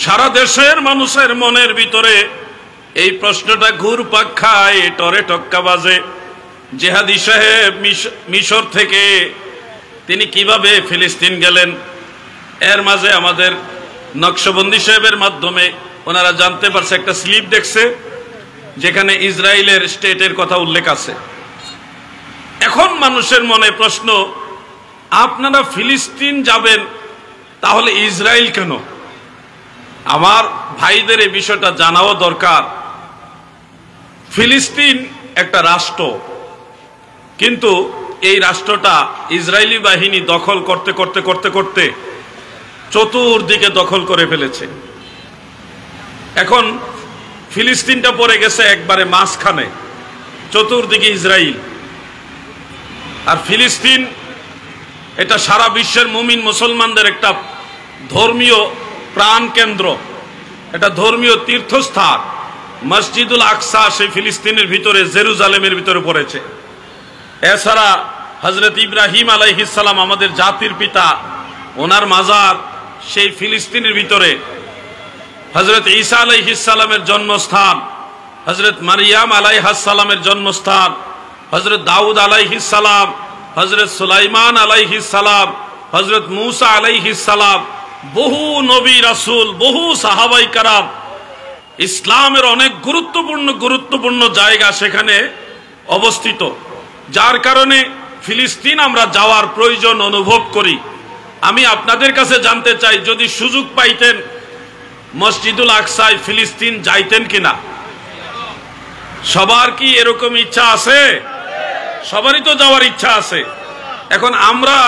সারা দেশের মানুষের মনের ভিতরে এই প্রশ্নটা ঘুরপাক খায়, টরে টক্কা বাজে। জেহাদি সাহেব মিশর থেকে তিনি কিভাবে ফিলিস্তিন গেলেন, এর মাঝে আমাদের নকশবন্দি সাহেবের মাধ্যমে ওনারা জানতে পারছে, একটা স্লিপ দেখছে যেখানে ইসরায়েলের স্টেটের কথা উল্লেখ আছে। এখন মানুষের মনে প্রশ্ন, আপনারা ফিলিস্তিন যাবেন, তাহলে ইসরায়েল কেন? আমার ভাইদের এই বিষয়টা জানাও দরকার। ফিলিস্তিন একটা রাষ্ট্র, কিন্তু এই রাষ্ট্রটা ইসরায়েলি বাহিনী দখল করতে করতে করতে করতে চতুর্দিকে দখল করে ফেলেছে। এখন ফিলিস্তিনটা পড়ে গেছে একবারে মাঝখানে, চতুর্দিকে ইসরায়েল। আর ফিলিস্তিন এটা সারা বিশ্বের মুমিন মুসলমানদের একটা ধর্মীয় প্রাণ কেন্দ্র, এটা ধর্মীয় তীর্থস্থান। মসজিদুল আকসা সেই ফিলিস্তিনের ভিতরে, জেরুজালেমের ভিতরে পড়েছে। এছাড়া হযরত ইব্রাহিম আলাইহিস সালাম, আমাদের জাতির পিতা, ওনার মাজার সেই ফিলিস্তিনের ভিতরে। হযরত ঈসা আলাইহিস সালামের জন্মস্থান, হযরত মারিয়াম আলাইহাস সালামের জন্মস্থান, হযরত দাউদ আলাইহিস সালাম, হযরত সুলাইমান আলাইহিস সালাম, হযরত মুসা আলাইহিস সালাম, বহু নবী রাসূল, বহু সাহাবায়ে কেরাম, ইসলামের অনেক গুরুত্বপূর্ণ জায়গা সেখানে অবস্থিত। যার কারণে ফিলিস্তিন আমরা যাওয়ার প্রয়োজন অনুভব করি। আমি আপনাদের কাছে জানতে চাই, যদি সুযোগ পাইতেন মসজিদুল আকসায় ফিলিস্তিন যাইতেন কিনা? সবার কি এরকম ইচ্ছা আছে? সবারই তো যাওয়ার ইচ্ছা আছে। এখন আমরা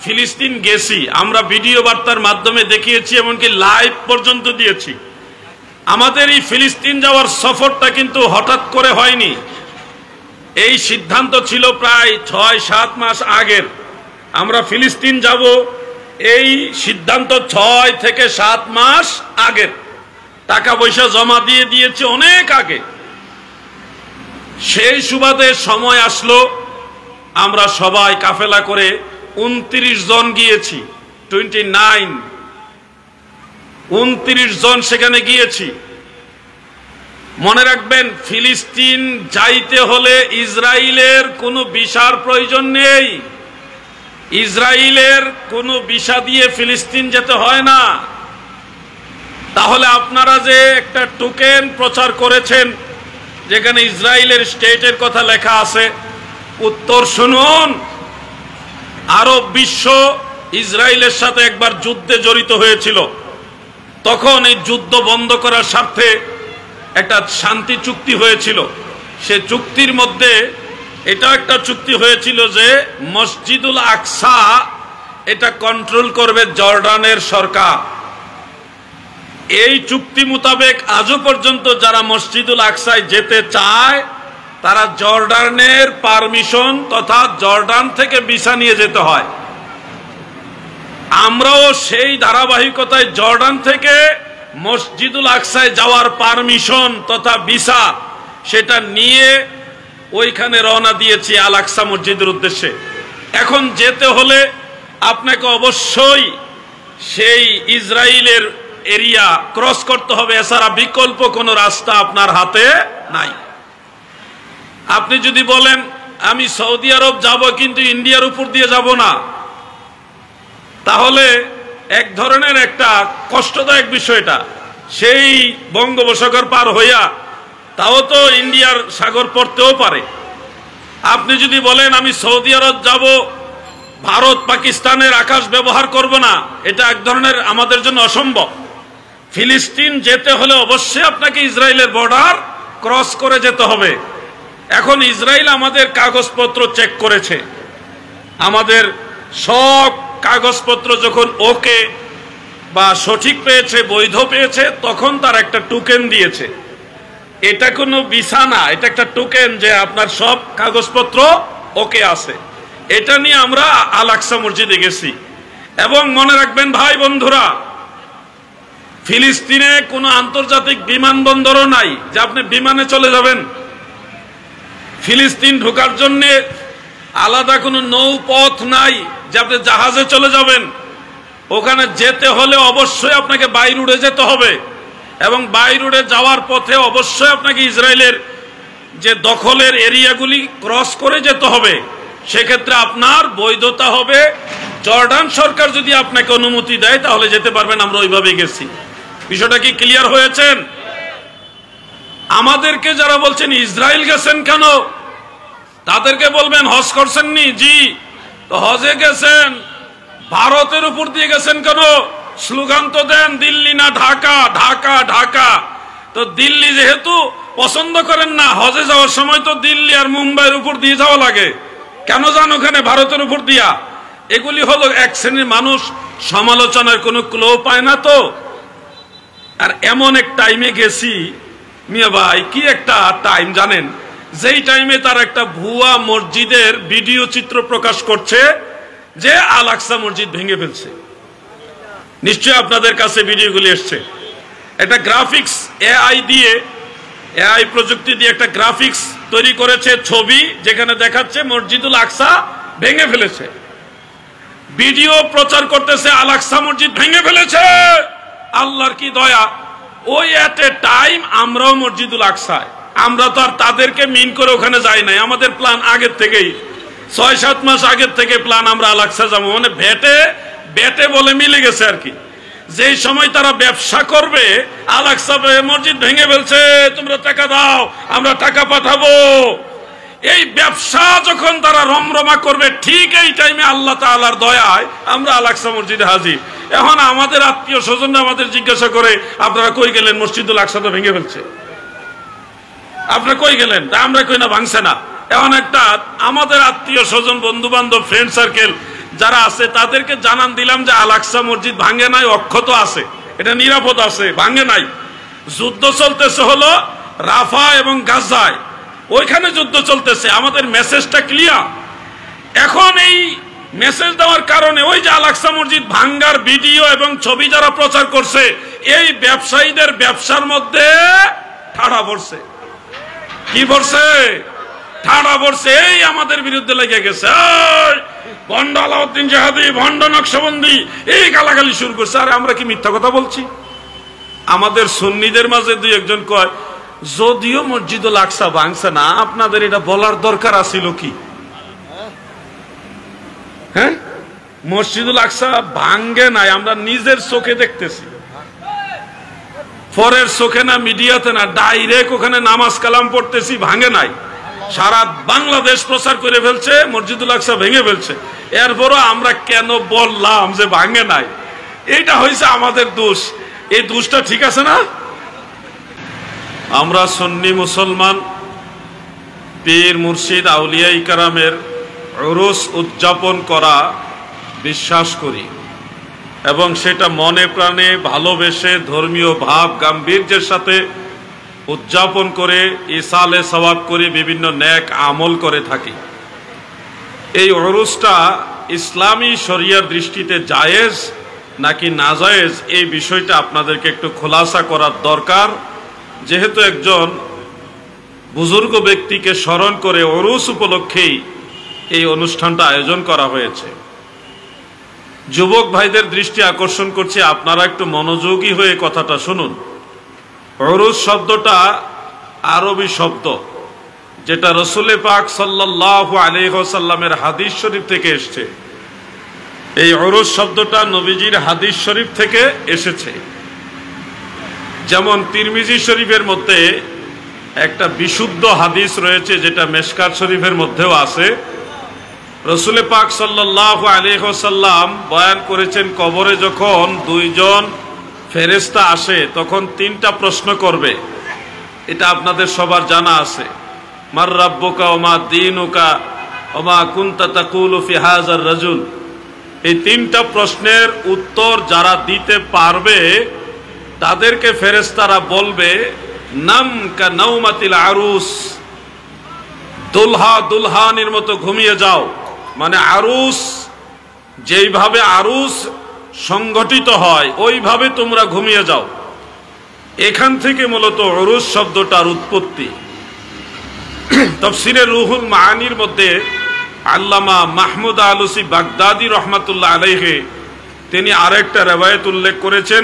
ফিলিস্তিন গেছি, আমরা ভিডিও বার্তার মাধ্যমে দেখিয়েছি, এমনকি লাইভ পর্যন্ত দিয়েছি। আমাদের এই ফিলিস্তিন যাওয়ার সফরটা কিন্তু হঠাৎ করে হয়নি। এই সিদ্ধান্ত ছিল প্রায় ৬-৭ মাস আগের। আমরা ফিলিস্তিন যাব, এই সিদ্ধান্ত ৬ থেকে ৭ মাস আগের। টাকা পয়সা জমা দিয়ে দিয়েছে অনেক আগে। সেই সুবাদে সময় আসলো, আমরা সবাই কাফেলা করে ২৯ জন গিয়েছি, ২৯ জন সেখানে গিয়েছি। মনে রাখবেন, ফিলিস্তিন যাইতে হলে ইসরায়েলের কোনো ভিসার প্রয়োজন নেই। ইসরায়েলের কোনো ভিসা দিয়ে ফিলিস্তিন যেতে হয় না। তাহলে আপনারা যে একটা টোকেন প্রচার করেছেন যেখানে ইসরায়েলের স্টেটের কথা লেখা আছে, উত্তর শুনুন। আরব বিশ্ব ইসরায়েলের সাথে একবার যুদ্ধে জড়িত হয়েছিল। তখন এই যুদ্ধ বন্ধ করার স্বার্থে একটা শান্তি চুক্তি হয়েছিল। সে চুক্তির মধ্যে এটা একটা চুক্তি হয়েছিল যে মসজিদুল আকসা এটা কন্ট্রোল করবে জর্ডানের সরকার। এই চুক্তি মোতাবেক আজও পর্যন্ত যারা মসজিদুল আকসায় যেতে চায় তারা জর্ডানের পারমিশন তথা জর্ডান থেকে ভিসা নিয়ে যেতে হয়। আমরাও সেই ধারাবাহিকতায় জর্ডান থেকে মসজিদুল আকসায় যাওয়ার পারমিশন তথা ভিসা সেটা নিয়ে ওইখানে রওনা দিয়েছি আল আকসা মসজিদের উদ্দেশ্যে। এখন যেতে হলে আপনাকে অবশ্যই সেই ইসরায়েলের এরিয়া ক্রস করতে হবে, এছাড়া বিকল্প কোনো রাস্তা আপনার হাতে নাই। আপনি যদি বলেন আমি সৌদি আরব যাব কিন্তু ইন্ডিয়ার উপর দিয়ে যাব না, তাহলে এক ধরনের একটা কষ্টদায়ক বিষয়টা। সেই বঙ্গোপসাগর পার হইয়া তাও তো ইন্ডিয়ার সাগর পড়তেও পারে। আপনি যদি বলেন আমি সৌদি আরব যাব, ভারত পাকিস্তানের আকাশ ব্যবহার করব না, এটা এক ধরনের আমাদের জন্য অসম্ভব। ফিলিস্তিন যেতে হলে অবশ্যই আপনাকে ইসরায়েলের বর্ডার ক্রস করে যেতে হবে। এখন ইসরায়েল আমাদের কাগজপত্র চেক করেছে, আমাদের সব কাগজপত্র যখন ওকে বা সঠিক পেয়েছে, বৈধ পেয়েছে, তখন তার একটা টোকেন দিয়েছে। এটা কোনো ভিসা না, এটা একটা টোকেন যে আপনার সব কাগজপত্র ওকে আছে। এটা নিয়ে আমরা আল আকসা মসজিদে গেছি। এবং মনে রাখবেন ভাই বন্ধুরা, ফিলিস্তিনে কোনো আন্তর্জাতিক বিমানবন্দরও নাই যে আপনি বিমানে চলে যাবেন। ফিলিস্তিন ঢোকার জন্য আলাদা কোনো নৌপথ নাই যে আপনি জাহাজে চলে যাবেন। ওখানে যেতে হলে অবশ্যই আপনাকে বাই রোডে যেতে হবে, এবং বাই রোডে যাওয়ার পথে অবশ্যই আপনাকে ইসরায়েলের যে দখলের এরিয়াগুলি ক্রস করে যেতে হবে। সেক্ষেত্রে আপনার বৈধতা হবে, জর্ডান সরকার যদি আপনাকে অনুমতি দেয় তাহলে যেতে পারবেন। আমরা ওইভাবে গেছি। বিষয়টা কি ক্লিয়ার হয়েছেন? আমাদেরকে যারা বলছেন ইসরায়েল গেছেন কেন, তাদেরকে বলবেন হজ করছেননি? জি। তো হজে গেছেন, ভারতের উপর দিয়ে গেছেন কেন? স্লোগান তো দেন দিল্লি না ঢাকা, ঢাকা ঢাকা। তো দিল্লি যেহেতু পছন্দ করেন না, হজে যাওয়ার সময় তো দিল্লি আর মুম্বাইয়ের উপর দিয়ে যাওয়া লাগে, কেন যান ওখানে ভারতের উপর দিয়া? এগুলি হলো এক শ্রেণীর মানুষ, সমালোচনার কোনো ক্লো পায় না। তো আর এমন এক টাইমে গেছি মিয়া ভাই, কি একটা টাইম জানেন, যেই টাইমে তার একটা ভুয়া মসজিদের ভিডিও চিত্র প্রকাশ করছে যে আল আকসা মসজিদ ভেঙে ফেলছে। নিশ্চয়ই আপনাদের কাছে ভিডিওগুলি এসছে। একটা গ্রাফিক্স এআই প্রযুক্তি দিয়ে একটা গ্রাফিক্স তৈরি করেছে, ছবি, যেখানে দেখাচ্ছে মসজিদুল আকসা ভেঙে ফেলেছে। ভিডিও প্রচার করতেছে আল আকসা মসজিদ ভেঙে ফেলেছে। আল্লাহর কি দয়া, ওই এট এ টাইম আমরাও মসজিদুল আকসায়, আমরা তো আর তাদেরকে মিন করে ওখানে যাই নাই। আমাদের প্ল্যান আগের থেকেই, 6-7 মাস আগের থেকে প্ল্যান, আমরা আল আকসা যাবো। মানে বেটে বলে মিলে গেছে আর কি। যেই সময় তারা ব্যবসা করবে, আল আকসা মসজিদ ভেঙে ফেলছে, তোমরা টাকা দাও, আমরা টাকা পাঠাবো, এই ব্যবসা যখন তারা রমরমা করবে, ঠিক এই টাইমে আল্লাহ তাআলার দয়ায় আমরা আল আকসা মসজিদে হাজির। এখন আমাদের আত্মীয় স্বজনরা আমাদের জিজ্ঞাসা করে, আপনারা কই গেলেন? মসজিদুল আকসা তো ভেঙে ফেলছে, আপনারা কই গেলেন? তা আমরা কই না ভাঙছে না। এখন একটা আমাদের আত্মীয় স্বজন, বন্ধু বান্ধব, ফ্রেন্ড সার্কেল যারা আছে, তাদেরকে জানান দিলাম যে আল আকসা মসজিদ ভাঙে নাই, অক্ষত আছে, এটা নিরাপদ আছে, ভাঙে নাই। যুদ্ধ চলতেছে হলো রাফা এবং গাজায়, ওইখানে যুদ্ধ চলতেছে। আমাদের মেসেজটা ক্লিয়ার। এখন এই মেসেজ দেওয়ার কারণে ওই যে আল আকসা মসজিদ ভাঙ্গার ভিডিও এবং ছবি যারা প্রচার করছে, এই ব্যবসায়ীদের ব্যবসার মধ্যে ঠাড়া পড়ছে। কি পড়ছে? ঠাড়া পড়ছে। এই আমাদের বিরুদ্ধে লেগে গেছে, ভণ্ড আলাউদ্দিন জাহাদি, ভণ্ড নকশবন্দি, এই গালাগালি শুরু করছে। আরে আমরা কি মিথ্যা কথা বলছি? আমাদের সুন্নিদের মাঝে দুই একজন কয়, যদিও মসজিদুল আকসা ভাঙছে না, আপনাদের এটা বলার দরকার আছিল কি? হ্যাঁ, মসজিদুল আকসা ভাঙ্গে নাই, আমরা নিজের চোখে দেখতেছি, পরের চোখে না, মিডিয়াতে না, ডাইরেক্ট ওখানে নামাজ কালাম পড়তেছি, ভাঙে নাই। সারা বাংলাদেশ প্রচার করে ফেলছে মসজিদুল আকসা ভেঙে ফেলছে। এরপরও আমরা কেন বললাম যে ভাঙে নাই? এইটা হয়েছে আমাদের দোষ। এই দোষটা ঠিক আছে না? আমরা সুন্নি মুসলমান পীর মুর্শিদ আউলিয়া ইকরামের উরুস উদযাপন করা বিশ্বাস করি, এবং সেটা মনে প্রাণে ভালোবেসে ধর্মীয় ভাব গাম্ভীর্যের সাথে উদযাপন করে ইসালে সওয়াব করে বিভিন্ন নেক আমল করে থাকি। এই উরুসটা ইসলামী শরিয়ার দৃষ্টিতে জায়েজ নাকি নাজায়েজ, এই বিষয়টা আপনাদেরকে একটু খোলাসা করার দরকার। যেহেতু একজন বুজুর্গ ব্যক্তিকে স্মরণ করে উরুস উপলক্ষেই এই অনুষ্ঠানটা আয়োজন করা হয়েছে। যুবক ভাইদের দৃষ্টি আকর্ষণ করছি, আপনারা একটু মনোযোগী হয়ে কথাটা শুনুন। উরুস শব্দটা আরবি শব্দ, যেটা রাসূল পাক সাল্লাল্লাহু আলাইহি ওয়াসাল্লামের হাদিস শরীফ থেকে এসেছে। এই উরুস শব্দটা নবীজির হাদিস শরীফ থেকে এসেছে। যেমন তিরমিজি শরীফের মধ্যে একটা বিশুদ্ধ হাদিস রয়েছে, যেটা মেশকাত শরীফের মধ্যেও আছে। রাসূল পাক সাল্লাল্লাহু আলাইহি ওয়াসাল্লাম বয়ান করেছেন, কবরে যখন দুইজন ফেরেশতা আসে তখন তিনটা প্রশ্ন করবে। এটা আপনাদের সবার জানা আছে। মার রাব্বুকা ওয়া মা দীনুকা ওয়া মা কুনতা তাকুলু ফি হাযার রাজুল। এই তিনটা প্রশ্নের উত্তর যারা দিতে পারবে তাদেরকে ফেরেশতারা বলবে, নাম কা নাওমাতিল আরুস, দুলহা দুলহানির মতো ঘুমিয়ে যাও। মানে আরুস, যেইভাবে আরুস সংগঠিত হয় ওইভাবে তোমরা ঘুমিয়ে যাও। এখান থেকে মূলত উরুস শব্দটার উৎপত্তি। তাফসীরে রুহুল মাআনির মধ্যে আল্লামা মাহমুদ আলুসি বাগদাদি রহমাতুল্লাহ আলাইহি তিনি আরেকটা রিওয়ায়াত উল্লেখ করেছেন,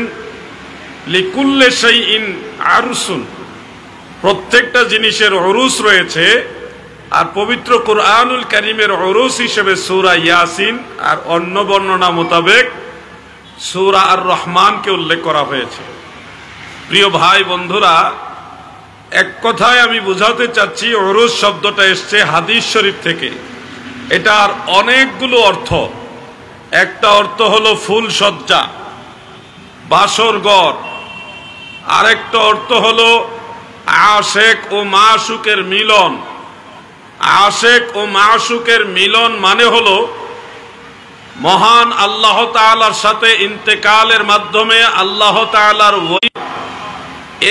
লিকুল্লি শাইইন আরসুন, প্রত্যেকটা জিনিসের উরুস রয়েছে। আর পবিত্র কুরআনুল কারীমের উরুস হিসেবে সূরা ইয়াসিন আর অন্য বর্ণনা মোতাবেক সূরা আর রহমানকে উল্লেখ করা হয়েছে। প্রিয় ভাই বন্ধুরা, এক কথায় আমি বুঝাতে চাচ্ছি, উরুস শব্দটা এসছে হাদিস শরীফ থেকে। এটার অনেকগুলো অর্থ। একটা অর্থ হলো ফুল সজ্জা, বাসর ঘর। আরেকটা অর্থ হলো আশেক ও মাশুকের মিলন। আশেক ও মাশুকের মিলন মানে হলো মহান আল্লাহ তাআলার সাথে ইন্তেকালের মাধ্যমে আল্লাহ তাআলার ওই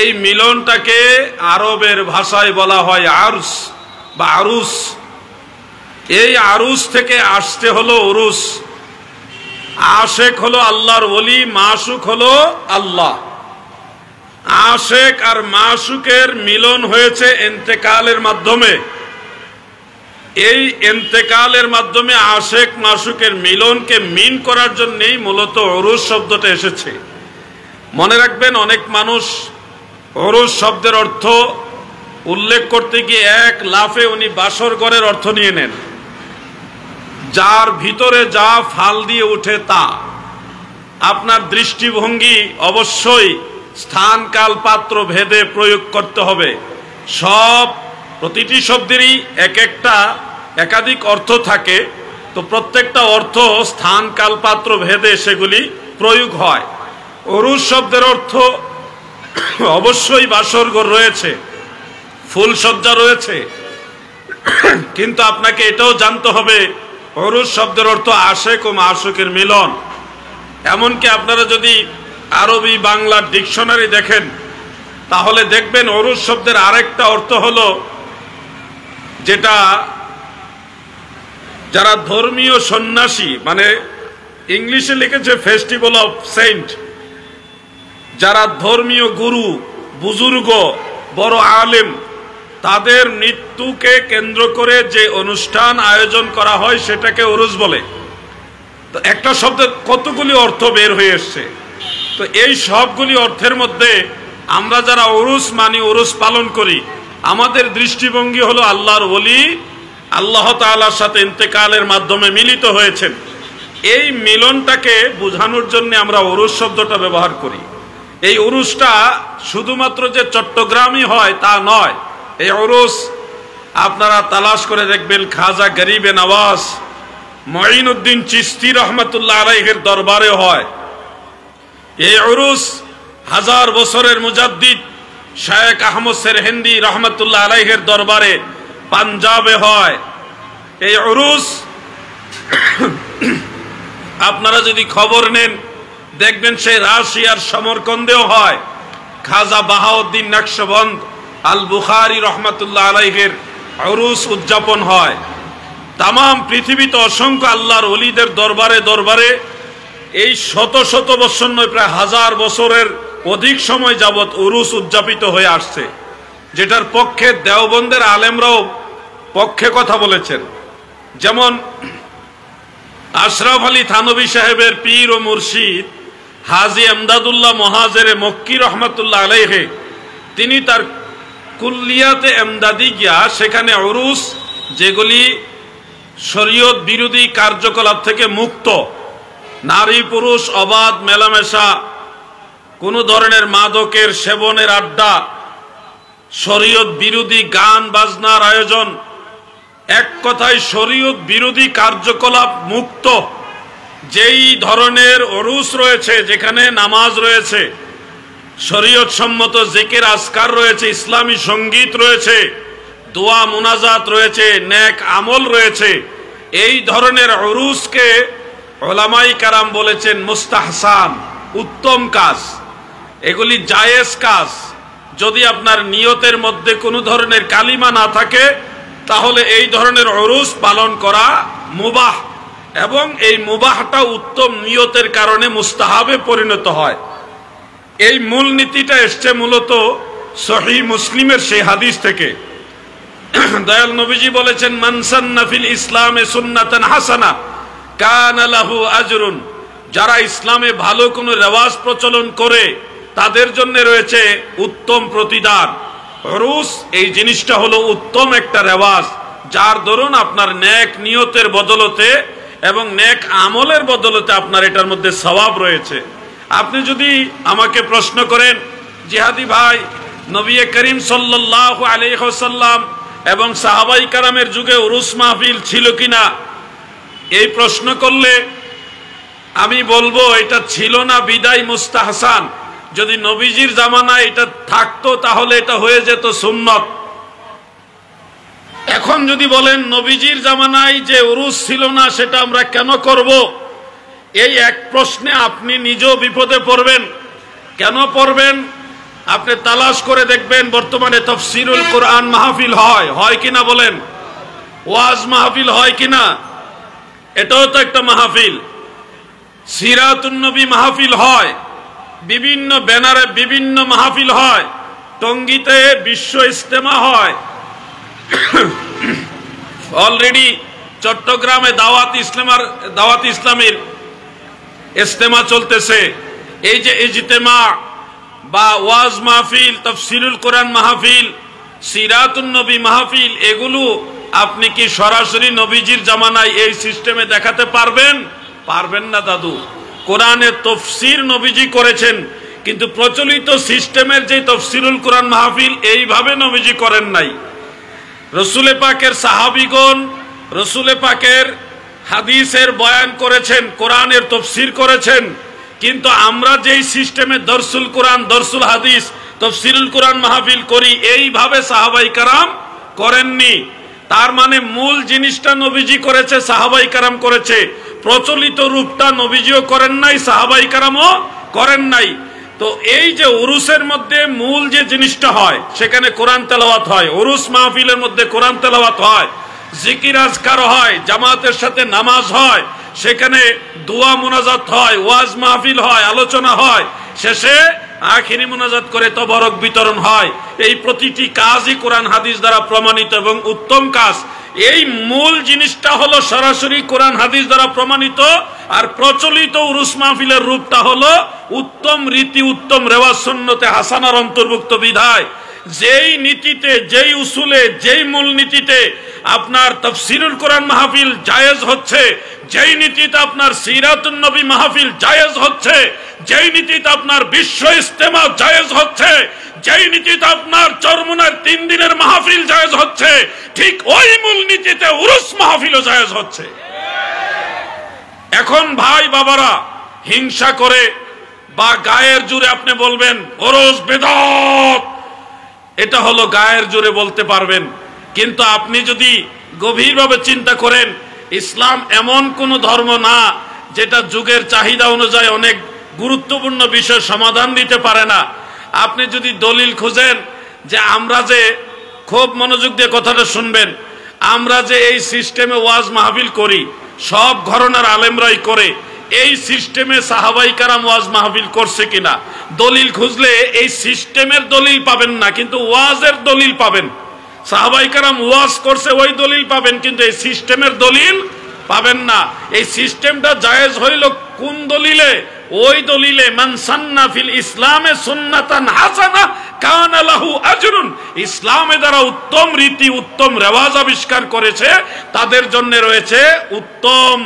এই মিলনটাকে আরবের ভাষায় বলা হয় আরস বা আরুস। এই আরুস থেকে আসতে হলো উরুস। আশেক হলো আল্লাহর ওলি, মাশুক হলো আল্লাহ। আশেক আর মাশুকের মিলন হয়েছে ইন্তেকালের মাধ্যমে। এই ইন্তেকালের মাধ্যমে আশেক মাশুকের মিলনকে মিন করার জন্যই মূলত উরুস শব্দটা এসেছে। মনে রাখবেন, অনেক মানুষ উরুস শব্দের অর্থ উল্লেখ করতে গিয়ে এক লাফে উনি বাসর ঘরের অর্থ নিয়ে নেন। যার ভিতরে যা ফাল দিয়ে উঠে তা। আপনার দৃষ্টিভঙ্গি অবশ্যই স্থান কাল পাত্র ভেদে প্রয়োগ করতে হবে। প্রতিটি শব্দেরই একাধিক অর্থ থাকে, তো প্রত্যেকটা অর্থ স্থান কাল পাত্র ভেদে সেগুলি প্রয়োগ হয়। উরুস শব্দের অর্থ অবশ্যই বাসর ঘর রয়েছে, ফুলসজ্জা রয়েছে, কিন্তু আপনাকে এটাও জানতে হবে উরুস শব্দের অর্থ আশেক ও মাশুকের মিলন। এমনকি আপনারা যদি আরবি বাংলার ডিকশনারি দেখেন তাহলে দেখবেন উরুস শব্দের আরেকটা অর্থ হলো, যেটা যারা ধর্মীয় সন্ন্যাসী, মানে ইংলিশে লিখেছে ফেস্টিভ্যাল অফ সেন্ট, যারা ধর্মীয় গুরু, বুজুর্গ, বড় আলেম, তাদের মৃত্যুকে কেন্দ্র করে যে অনুষ্ঠান আয়োজন করা হয় সেটাকে উরুস বলে। তো একটা শব্দের কতগুলি অর্থ বের হয়ে এসছে। তো এই সবগুলি অর্থের মধ্যে আমরা যারা উরুস মানি, উরুস পালন করি, আমাদের দৃষ্টিভঙ্গি হলো আল্লাহর ওলি আল্লাহ তাআলার সাথে ইন্তেকালের মাধ্যমে মিলিত হয়েছেন। এই মিলনটাকে বোঝানোর জন্য আমরা উরুস শব্দটা ব্যবহার করি। এই উরুসটা শুধুমাত্র যে চট্টগ্রামই হয় তা নয়। এই উরুস আপনারা তালাশ করে দেখবেন খাজা গরিবে নওয়াজ মঈনুদ্দিন চিশতি রহমতুল্লাহ আলাইহির দরবারে হয়। এই উরুস 1000 বছরের মুজাদ্দিদ শায়েখ আহমদ সেরহিন্দি রহমতুল্লাহ আলাইহির দরবারে পাঞ্জাবে হয়। এই উরুস আপনারা যদি খবর নেন দেখবেন সেই রাশিয়ার সমরকন্দেও হয়। খাজা বাহাউদ্দিন নকশবন্দ আল বুখারী রহমতুল্লাহ আলাইহির উরুস উদযাপন হয়। তাম পৃথিবীতে অসংখ্য আল্লাহর ওলিদের দরবারে দরবারে এই শত শত বছর নয়, প্রায় 1000 বছরের অধিক সময় যাবৎ উরুস উদযাপিত হয়ে আসছে, যেটার পক্ষে দেওবন্দের আলেমরাও পক্ষে কথা বলেছেন। যেমন আশরাফ আলী থানভী সাহেবের পীর ও মুর্শিদ হাজী এমদাদুল্লাহ মহাজের মক্কি রহমতুল্লাহ আলাইহি, তিনি তার কুল্লিয়াতে এমদাদি গিয়া সেখানে উরুস, যেগুলি শরীয়ত বিরোধী কার্যকলাপ থেকে মুক্ত, নারী পুরুষ অবাধ মেলামেশা, কোনো ধরনের মাদকের সেবনের আড্ডা, শরীয়ত বিরোধী গান বাজনার আয়োজন, এক কথায় শরীয়ত বিরোধী কার্যকলাপ মুক্ত যেই ধরনের উরুস রয়েছে, যেখানে নামাজ রয়েছে, শরীয়ত সম্মত জিকির আজকার রয়েছে, ইসলামী সঙ্গীত রয়েছে, দোয়া মুনাজাত রয়েছে, নেক আমল রয়েছে, এই ধরনের উরুসকে উলামায়ে কেরাম বলেছেন মুস্তাহসান, উত্তম কাজ, এগুলি জায়েজ কাজ। যদি আপনার নিয়তের মধ্যে কোনো ধরনের কালিমা না থাকে তাহলে এই ধরনের উরুস পালন করা মুবাহ, এবং এই মুবাহটা উত্তম নিয়তের কারণে মুস্তাহাবে পরিণত হয়। এই মূল নীতিটা এসছে মূলত সহিহ মুসলিমের সেই হাদিস থেকে। দয়াল নবীজি বলেছেন, মান সান্না ফিল ইসলামে সুন্নাতান হাসানা কানা লাহু আজরুন, যারা ইসলামে ভালো কোনো রেওয়াজ প্রচলন করে তাদের জন্য রয়েছে উত্তম প্রতিদান। উরুস এই জিনিসটা হলো উত্তম একটা রেওয়াজ, যার দরুন আপনার নেক নিয়তের বদলতে এবং নেক আমলের বদলতে আপনার এটার মধ্যে সওয়াব রয়েছে। আপনি যদি আমাকে প্রশ্ন করেন, জিহাদি ভাই, নবী করিম সাল্লাল্লাহু আলাইহি ওয়াসাল্লাম এবং সাহাবায়ে কেরামের যুগে উরুস মাহফিল ছিল কিনা, এই প্রশ্ন করলে আমি বলবো এটা ছিল না বিদায় মুস্তাহসান। যদি নবীজির জামানায় এটা থাকতো তাহলে এটা হয়ে যেত সুন্নত। এখন যদি বলেন নবীজির জামানায় যে উরুস ছিল না সেটা আমরা কেন করব, এই এক প্রশ্নে আপনি নিজেও বিপদে পড়বেন। কেন পড়বেন? আপনি তালাশ করে দেখবেন বর্তমানে তাফসীরুল কোরআন মাহফিল হয় কিনা, বলেন ওয়াজ মাহফিল হয় কিনা? এটাও তো একটা মাহফিল। সিরাতুন নবী মাহফিল হয়, বিভিন্ন ব্যানারে বিভিন্ন মাহফিল হয়, টঙ্গীতে বিশ্ব ইজতেমা হয়, অলরেডি চট্টগ্রামে দাওয়াত ইসলামের ইজতেমা চলতেছে। এই যে ইজতেমা বা ওয়াজ মাহফিল, তাফসীরুল কোরআন মাহফিল, সিরাতুন নবী মাহফিল, এগুলো আপনি কি সরাসরি নবীজির জামানায় এই সিস্টেমে দেখাতে পারবেন? পারবেন না দাদু। কোরআনের তাফসীর নবীজি করেছেন, কিন্তু প্রচলিত সিস্টেমের যে তাফসীরুল কোরআন মাহফিল এইভাবে নবীজি করেন নাই। রসুল পাকের সাহাবীগণ রসুল পাকের হাদিসের বয়ান করেছেন, কোরআনের তাফসীর করেছেন, কিন্তু আমরা যেই সিস্টেমে দরসুল কোরআন, দরসুল হাদিস, তাফসীরুল কোরআন মাহফিল করি, এইভাবে সাহাবায়ে কেরাম করেননি। তার মানে মূল জিনিসটা নবীজি করেছে, সাহাবায়ে কেরাম করেছে, প্রচলিত রূপটা নবীজিও করেন নাই, সাহাবায়ে কেরামও করেন নাই। তো এই যে উরুসের মধ্যে মূল যে জিনিসটা হয় সেখানে কোরআন তেলাওয়াত হয়, উরুস মাহফিলের মধ্যে কোরআন তেলাওয়াত হয়, জিকির আজকার হয়, জামাতের সাথে নামাজ হয়, সেখানে দোয়া মুনাজাত হয়, ওয়াজ মাহফিল হয়, আলোচনা হয়, শেষে আখিরি মুনাজাত করে তবরক বিতরণ হয়। এই প্রতিটি কাজই কোরআন হাদিস দ্বারা প্রমাণিত এবং উত্তম কাজ। এই মূল জিনিসটা হলো সরাসরি কোরআন হাদিস দ্বারা প্রমাণিত, আর প্রচলিত উরুস মাহফিলের রূপটা হলো উত্তম রীতি, উত্তম রেওয়াজ, সুন্নতে হাসানার অন্তর্ভুক্ত বিধায়। যেই নীতিতে, যেই উসুলে, যেই মূল নীতিতে আপনার তাফসীরুল কোরআন মাহফিল জায়েজ হচ্ছে, যেই নীতিতে আপনার সিরাতুন নবী মাহফিল জায়েজ হচ্ছে, যেই নীতিতে আপনার বিশ্ব ইজতেমা জায়েজ হচ্ছে, যেই নীতিতে আপনার চরমুনার 3 দিনের মাহফিল জায়েজ হচ্ছে, ঠিক ওই মূল নীতিতে উরুস মাহফিলও জায়েজ হচ্ছে। এখন ভাই বাবারা হিংসা করে বা গায়ের জোরে আপনি বলবেন উরুস বিদআত, এটা হলো গায়ের জোরে বলতে পারবেন, কিন্তু আপনি যদি গভীরভাবে চিন্তা করেন, ইসলাম এমন কোন ধর্ম না যেটা যুগের চাহিদা অনুযায়ী অনেক গুরুত্বপূর্ণ বিষয় সমাধান দিতে পারে না। আপনি যদি দলিল খুঁজেন যে আমরা যে, খুব মনোযোগ দিয়ে কথাটা শুনবেন, আমরা যে এই সিস্টেমে ওয়াজ মাহফিল করি, সব ঘরানার আলেমরাই করে, এই সিস্টেমে সাহাবায়ে কেরাম ওয়াজ মাহফিল করছে কিনা দলিল খুঁজলে এই সিস্টেমের দলিল পাবেন না, কিন্তু ওয়াজের দলিল পাবেন। সাহাবায়ে কেরাম ওয়াজ করছে ওই দলিল পাবেন, কিন্তু এই সিস্টেমের দলিল পাবেন না। এই সিস্টেমটা জায়েজ হইল কোন দলিলে? ওই দলিলে মান সান্না ফিল ইসলামে সুন্নাতান হাসানা কানা লাহু আজরুন। ইসলামে যারা উত্তম রীতি, উত্তম রেওয়াজ আবিষ্কার করেছে তাদের জন্য রয়েছে উত্তম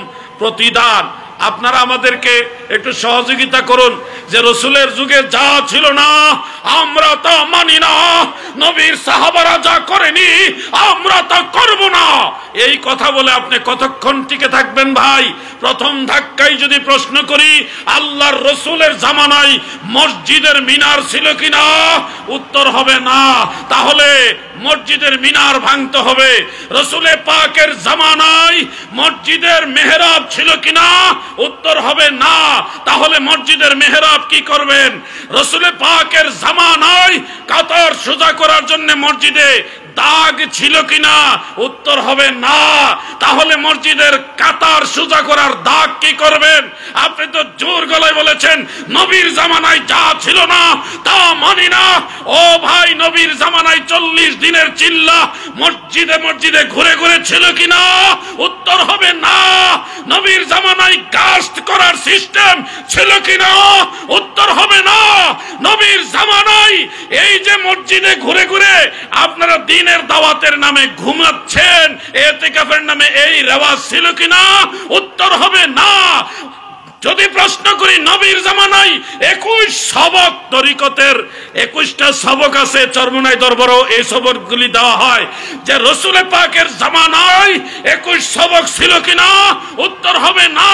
প্রতিদান। আপনারা আমাদেরকে একটু সহযোগিতা করুন যে রসুলের যুগে যা ছিল না আমরা তা মানি না, নবীর সাহাবারা যা করেনি আমরা তা করব না, এই কথা বলে আপনি কতক্ষণ টিকে থাকবেন ভাই? প্রথম ধাক্কায় যদি প্রশ্ন করি আল্লাহর রসুলের জামানায় মসজিদের মিনার ছিল কিনা, উত্তর হবে না। তাহলে মসজিদের মিনার ভাঙতে হবে। রসুলে পাকের জামানায় মসজিদের মেহরাব ছিল কিনা, উত্তর হবে না। তাহলে মসজিদের মেহরাব কি করবেন? রসুলে পাকের জামানায় কাতার সোজা করার জন্য মসজিদে দাগ ছিল কিনা? উত্তর হবে না। তাহলে মসজিদের কাতার সোজা করার দাগ কি করবেন? আপনি তো জোর গলায় বলেছেন নবীর জামানায় যা ছিল না তা মানি না। ও ভাই, নবীর জামানায় 40 দিনের চিল্লা মসজিদে মসজিদে ঘুরে ঘুরে ছিল কিনা? উত্তর হবে না। নবীর জামানায় কাস্ট করার সিস্টেম ছিল কিনা? উত্তর হবে না। নবীর জামানায় এই যে মসজিদে ঘুরে ঘুরে আপনারা দিনের দাওয়াতের নামে ঘুমাচ্ছেন, ইতিকাফের নামে এই রেওয়াজ ছিল কিনা? উত্তর হবে না। যদি প্রশ্ন করি নবীর জামানায় 21 সবক তরিকতের 21টা সবক আছে, চরমোনাই দরবারও এই সবকগুলি দেওয়া হয়, যে রাসূল পাকের জামানায় 21 সবক ছিল কিনা? উত্তর হবে না।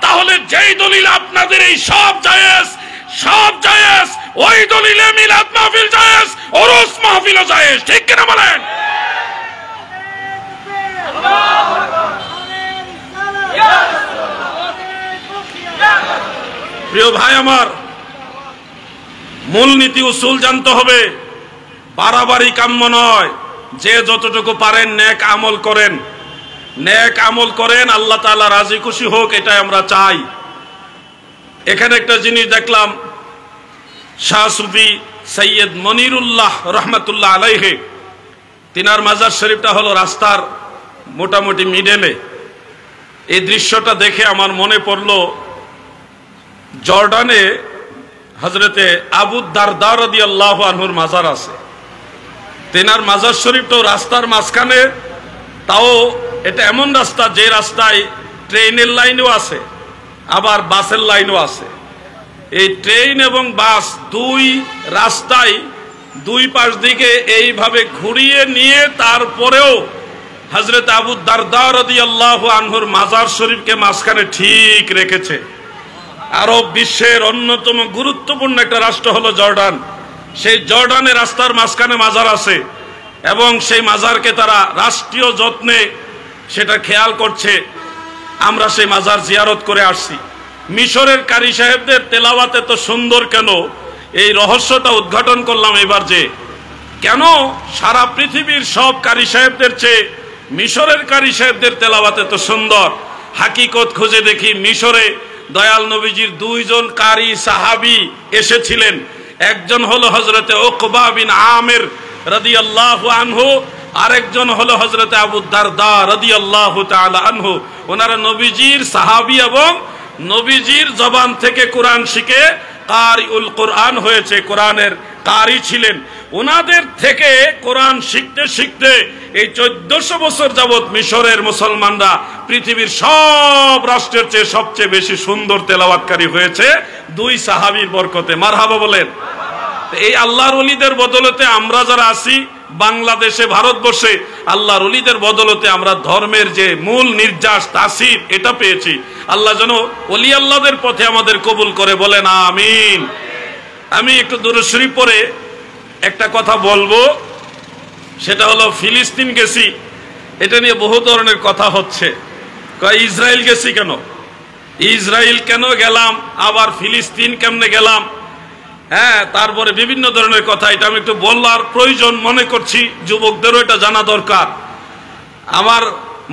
তাহলে যেই দলিল আপনাদের এই সব জায়েজ ওই দলিলে মিলাদ মাহফিল জায়েজ, ওরস মাহফিলও জায়েজ, ঠিক কিনা বলেন? প্রিয় ভাই আমার, মূলনীতি উসুল জানতে হবে। বাড়াবাড়ি কাম্য নয়। যে যতটুকু পারেন নেক আমল করেন, নেক আমল করেন, আল্লাহ তাআলা রাজি খুশি হোক, এটাই আমরা চাই। এখানে একটা জিনিস দেখলাম, শাহ সুফি সৈয়দ মনিরুল্লাহ রহমতুল্লাহ আলাইহি, তিনার মাজার শরীফটা হলো রাস্তার মোটামুটি মিডলে। এই দৃশ্যটা দেখে আমার মনে পড়লো জর্ডানে হযরতে আবু দারদা রাদিয়াল্লাহু আনহুর মাজার আছে। তেনার মাজার শরীফটাও রাস্তার মাঝখানে, তাও এটা এমন রাস্তা যে রাস্তায় ট্রেনের লাইনও আছে আবার বাসের লাইনও আছে। এই ট্রেন এবং বাস দুই রাস্তায় দুই পাশ দিকে এইভাবে ঘুরিয়ে নিয়ে তারপরেও হযরত আবু দারদা রাদিয়াল্লাহু আনহুর মাজার শরীফকে মাঝখানে ঠিক রেখেছে। আরব বিশ্বের অন্যতম গুরুত্বপূর্ণ একটা রাষ্ট্র হলো জর্ডান। সেই জর্ডানে রাস্তার মাঝখানে মাজার আছে এবং সেই মাজারকে তারা রাষ্ট্রীয় যত্নে সেটা খেয়াল করছে। আমরা সেই মাজার জিয়ারত করে আসছি। মিশরের কারি সাহেবদের তেলাওয়াত এত সুন্দর কেন, এই রহস্যটা উদ্ঘাটন করলাম এবার, যে কেন সারা পৃথিবীর সব কারি সাহেবদের চেয়ে মিশরের কারি সাহেবদের তেলাওয়াত এত সুন্দর। হাকিকত খুঁজে দেখি, মিশরে দয়াল নবীজির দুইজন কারি সাহাবী এসেছিলেন। একজন হলো হযরতে উকবা বিন আমির রাদিয়াল্লাহু আনহু, আরেকজন হলো হযরতে আবু দারদা রাদিয়াল্লাহু তাআলা আনহু। ওনারা নবীজির সাহাবী এবং নবীজির জবান থেকে কোরআন শিখে কারিউল কোরআন হয়েছে, কোরআনের কারি ছিলেন। ওনাদের থেকে কোরআন শিখতে শিখতে এই 1400 বছর যাবত মিশরের মুসলমানরা পৃথিবীর সব রাষ্ট্রের চেয়ে সবচেয়ে বেশি সুন্দর তেলাওয়াতকারী হয়েছে দুই সাহাবীর বরকতে। মারহাবা বলেন। এই আল্লাহর ওলিদের বদলতে আমরা যারা আছি বাংলাদেশে, ভারতবর্ষে, আল্লাহর ওলিদের বদলতে আমরা ধর্মের যে মূল নির্যাস তাসির এটা পেয়েছি। আল্লাহ যেন ওলি আল্লাহদের পথে আমাদের কবুল করে, বলেন আমিন। আমি একটু দুরূদ শরীফ পড়ে একটা কথা বলবো, সেটা হলো ফিলিস্তিন গেছি, এটা নিয়ে বহু ধরনের কথা হচ্ছে। ইসরায়েল গেছি কেন, ইসরায়েল কেন গেলাম, আবার ফিলিস্তিন কেমনে গেলাম, হ্যাঁ, তারপরে বিভিন্ন ধরনের কথা। এটা আমি একটু বলার প্রয়োজন মনে করছি, যুবকদেরও এটা জানা দরকার, আমার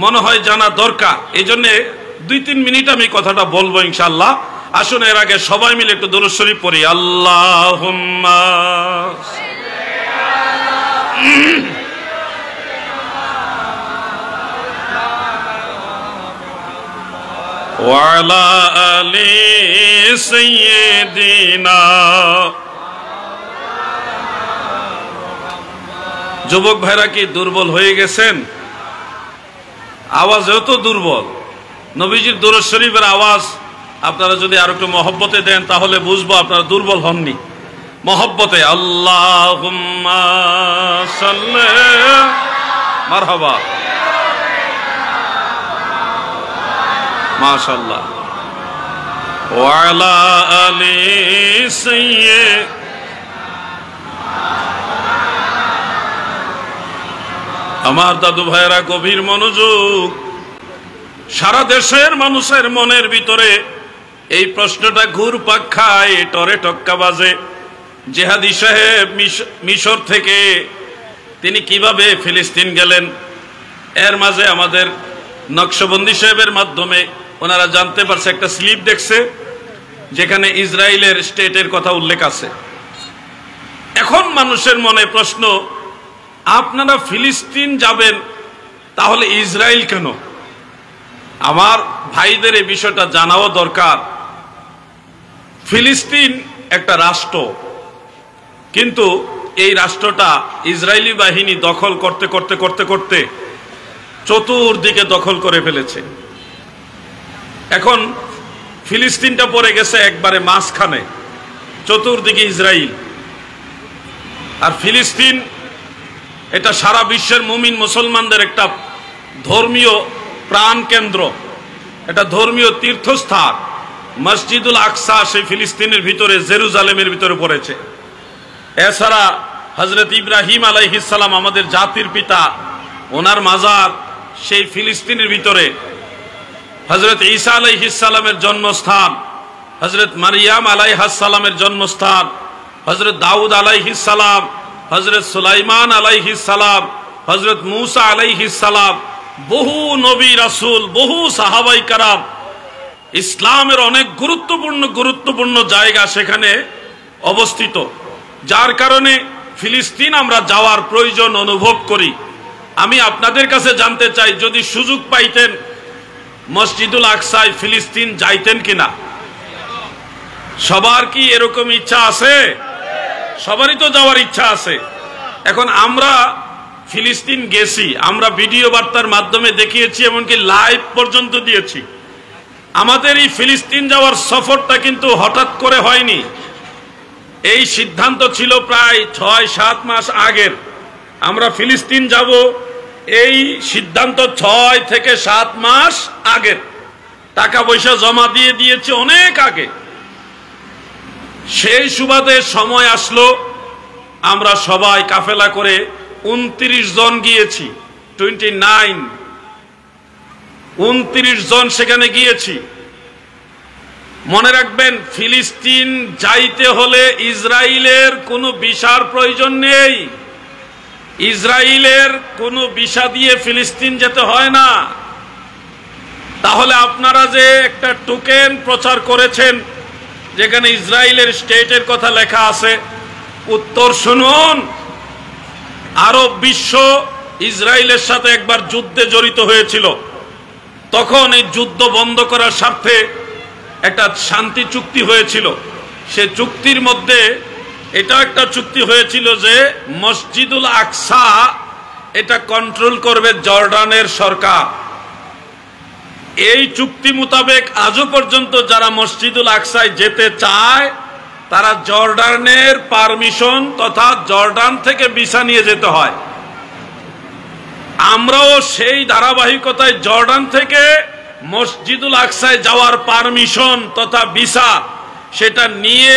মনে হয় জানা দরকার। এই জন্যে 2-3 মিনিট আমি কথাটা বলবো ইনশাআল্লাহ। আসুন এর আগে সবাই মিলে একটু দুরূদ শরীফ পড়ি। আল্লাহুম্মা ওয়া আলা আলি সাইয়্যিদিনা। যুবক ভাইরা কি দুর্বল হয়ে গেছেন? আওয়াজেও তো দুর্বল। নবীজির দুরূদ শরীফের আওয়াজ আপনারা যদি আর একটু মহব্বতে দেন তাহলে বুঝবো আপনারা দুর্বল হননি। মহব্বতে আল্লাহুম্মা সাল্লি, মারহাবা, মাশাআল্লাহ, ওয়া আলা আলি সাইয়্যিদ। আমার দাদু ভাইয়েরা গভীর মনোযোগ। সারা দেশের মানুষের মনের ভিতরে এই প্রশ্নটা ঘুরপাক খায়, টরে টক্কা বাজে। জেহাদি সাহেব মিশর থেকে তিনি কিভাবে ফিলিস্তিন গেলেন, এর মাঝে আমাদের নকশবন্দি সাহেবের মাধ্যমে ওনারা জানতে পারছে, একটা স্লিপ দেখছে যেখানে ইসরায়েলের স্টেটের কথা উল্লেখ আছে। এখন মানুষের মনে প্রশ্ন, আপনারা ফিলিস্তিন যাবেন, তাহলে ইসরায়েল কেন? আমার ভাইদের এই বিষয়টা জানাও দরকার। ফিলিস্তিন একটা রাষ্ট্র, কিন্তু এই রাষ্ট্রটা ইসরায়েলি বাহিনী দখল করতে করতে করতে করতে চতুর্দিকে দখল করে ফেলেছে। এখন ফিলিস্তিনটা পড়ে গেছে একবারে মাঝখানে, চতুর্দিকে ইসরায়েল। আর ফিলিস্তিন এটা সারা বিশ্বের মুমিন মুসলমানদের একটা ধর্মীয় প্রাণ কেন্দ্র, এটা ধর্মীয় তীর্থস্থান। মসজিদুল আকসা সেই ফিলিস্তিনের ভিতরে, জেরুজালেমের ভিতরে পড়েছে। এছাড়া হযরত ইব্রাহিম আলাইহিস সালাম, আমাদের জাতির পিতা, ওনার মাজার সেই ফিলিস্তিনের ভিতরে। হযরত ঈসা আলাইহিস সালামের জন্মস্থান, হযরত মারিয়াম আলাইহাস সালামের জন্মস্থান, হযরত দাউদ আলাইহিস সালাম, হযরত সুলাইমান আলাইহিস সালাম, হযরত মূসা আলাইহিস সালাম, বহু নবী রাসূল, বহু সাহাবায়ে কেরাম, ইসলামের অনেক গুরুত্বপূর্ণ জায়গা সেখানে অবস্থিত। যার কারণে ফিলিস্তিন আমরা যাওয়ার প্রয়োজন অনুভব করি। আমি আপনাদের কাছে জানতে চাই, যদি সুযোগ পাইতেন মসজিদুল আকসায় ফিলিস্তিন যাইতেন কিনা? সবার কি এরকম ইচ্ছা আছে? সবারই তো যাওয়ার ইচ্ছা আছে। এখন আমরা ফিলিস্তিন গেছি, আমরা ভিডিও বার্তার মাধ্যমে দেখিয়েছি, এমনকি লাইভ পর্যন্ত দিয়েছি। আমাদের এই ফিলিস্তিন যাওয়ার সফরটা কিন্তু হঠাৎ করে হয়নি। এই সিদ্ধান্ত ছিল প্রায় ৬-৭ মাস আগের। আমরা ফিলিস্তিন যাব, এই সিদ্ধান্ত ৬ থেকে ৭ মাস আগের। টাকা পয়সা জমা দিয়ে দিয়েছে অনেক আগে। সেই সুবাদে সময় আসলো, আমরা সবাই কাফেলা করে ২৯ জন গিয়েছি, ২৯ জন সেখানে গিয়েছি। মনে রাখবেন, ফিলিস্তিন যাইতে হলে ইসরায়েলের কোনো ভিসার প্রয়োজন নেই। ইসরায়েলের কোনো ভিসা দিয়ে ফিলিস্তিন যেতে হয় না। তাহলে আপনারা যে একটা টোকেন প্রচার করেছেন যেখানে ইসরায়েলের স্টেটের কথা লেখা আছে, উত্তর শুনুন। আরব বিশ্ব ইসরায়েলের সাথে একবার যুদ্ধে জড়িত হয়েছিল। তখন এই যুদ্ধ বন্ধ করার স্বার্থে একটা শান্তি চুক্তি হয়েছিল। সে চুক্তির মধ্যে এটা একটা চুক্তি হয়েছিল যে মসজিদুল আকসা এটা কন্ট্রোল করবে জর্ডানের সরকার। এই চুক্তি মোতাবেক আজও পর্যন্ত যারা মসজিদুল আকসায় যেতে চায় তারা জর্ডানের পারমিশন তথা জর্ডান থেকে ভিসা নিয়ে যেতে হয়। আমরাও সেই ধারাবাহিকতায় জর্ডান থেকে মসজিদুল আকসায় যাওয়ার পারমিশন তথা ভিসা সেটা নিয়ে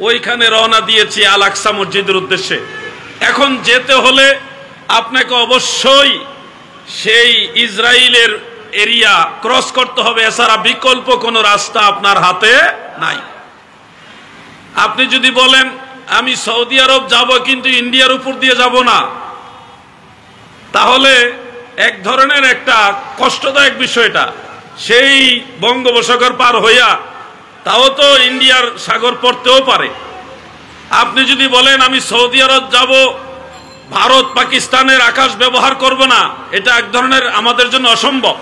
ওইখানে রওনা দিয়েছি আল আকসা মসজিদের উদ্দেশ্যে। এখন যেতে হলে আপনাকে অবশ্যই সেই ইসরায়েলের এরিয়া ক্রস করতে হবে, এছাড়া বিকল্প কোনো রাস্তা আপনার হাতে নাই। আপনি যদি বলেন আমি সৌদি আরব যাব কিন্তু ইন্ডিয়ার উপর দিয়ে যাব না, তাহলে এক ধরনের একটা কষ্টদায়ক বিষয়টা। সেই বঙ্গোপসাগর পার হইয়া তাও তো ইন্ডিয়ার সাগর পড়তেও পারে। আপনি যদি বলেন আমি সৌদি আরব যাব, ভারত পাকিস্তানের আকাশ ব্যবহার করব না, এটা এক ধরনের আমাদের জন্য অসম্ভব।